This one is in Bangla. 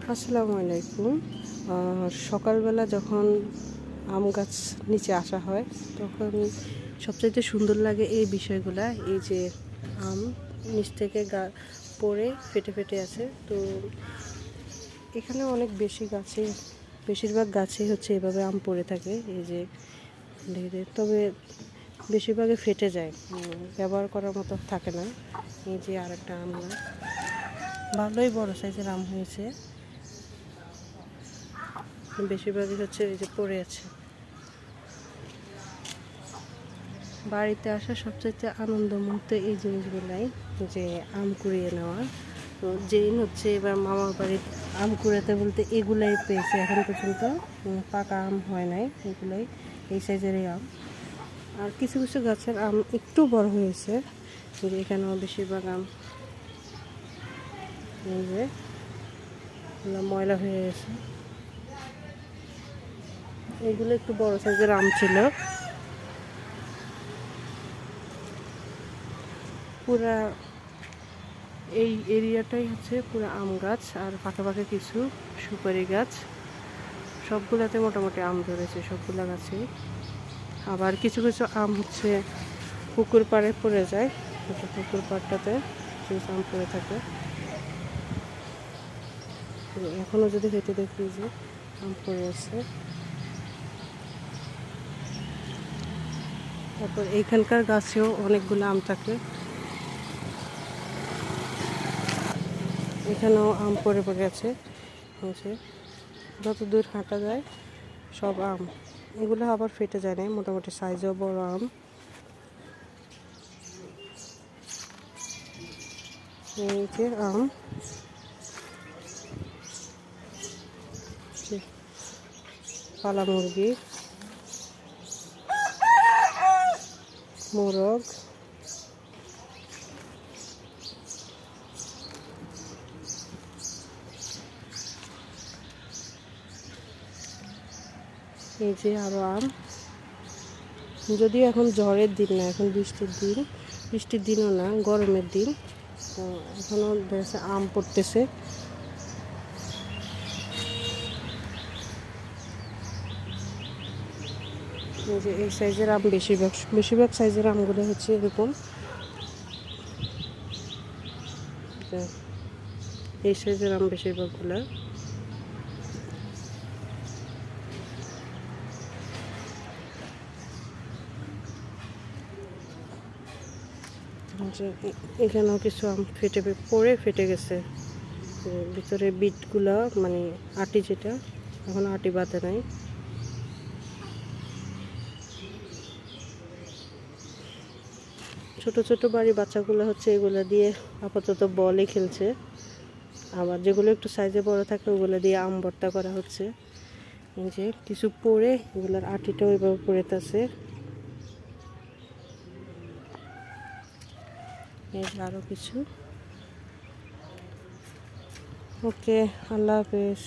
আসসালামু আলাইকুম। সকালবেলা যখন আম গাছ নিচে আসা হয় তখন সবচাইতে সুন্দর লাগে এই বিষয়গুলা। এই যে আম নিচ থেকে পড়ে ফেটে ফেটে আছে, তো এখানে অনেক বেশিরভাগ গাছেই হচ্ছে এভাবে আম পড়ে থাকে। এই যে তবে বেশিরভাগই ফেটে যায়, ব্যবহার করার মতো থাকে না। এই যে আরেকটা আম গাছ, ভালোই বড় সাইজের আম হয়েছে। বেশিরভাগই হচ্ছে এই যে পড়ে আছে। বাড়িতে আসা সবচেয়ে আনন্দ মুহূর্ত এই জিনিসগুলাই, যে আম কুড়িয়ে নেওয়া। তো যেদিন হচ্ছে এবার মামার বাড়ির আম কুড়াতে বলতে এগুলাই পেয়েছে, এখন পর্যন্ত পাকা আম হয় নাই, এগুলাই এই সাইজেরই আম। আর কিছু কিছু গাছের আম একটু বড় হয়েছে, যে এখানেও বেশিরভাগ আম এই যে ময়লা হয়ে গেছে। এগুলো একটু বড় সাইজের আম ছিল। পুরা এই এরিয়াটাই হচ্ছে পুরো আম গাছ, আর ফাঁকে ফাঁকে কিছু সুপারি গাছ। সবগুলাতে মোটামুটি আম ধরেছে, সবগুলা গাছেই। আবার কিছু কিছু আম হচ্ছে পুকুর পাড়ে পড়ে যায়, পুকুর পাড়টাতে কিছু আম পড়ে থাকে। এখনও যদি হেঁটে দেখি যে আম পড়ে আছে। তারপর এইখানকার গাছেও অনেকগুলো আম থাকে, এখানেও আম পড়ে পড়ে আছে। যত দূর হাঁটা যায় সব আম। এগুলো আবার ফেটে যায় না, মোটামুটি সাইজও বড় আম। এই যে আম, পালা মুরগি, মোরগ, এই যে আরো আম। যদিও এখন ঝড়ের দিন না, এখন বৃষ্টির দিনও না, গরমের দিন। তো এখনও দেখছে আম পড়তেছে। এই যে এই সাইজের আম, বেশিরভাগ সাইজের আমগুলো হচ্ছে এরকম। এই সাইজের আম বেশিরভাগগুলো। এখানেও কিছু আম ফেটে গেছে। ভিতরে বিটগুলা, মানে আটি, যেটা এখন আটি বাঁধে নাই। ছোট ছোট বাড়ির বাচ্চাগুলো হচ্ছে এগুলো দিয়ে আপাতত বলে খেলছে। আবার যেগুলো একটু সাইজে বড় থাকে ওগুলো দিয়ে আম ভর্তা করা হচ্ছে। এই যে কিছু পড়ে এগুলোর আটিটাও এভাবে পড়েতেছে। এই যে আরো কিছু। ওকে, আল্লাহ হাফেজ।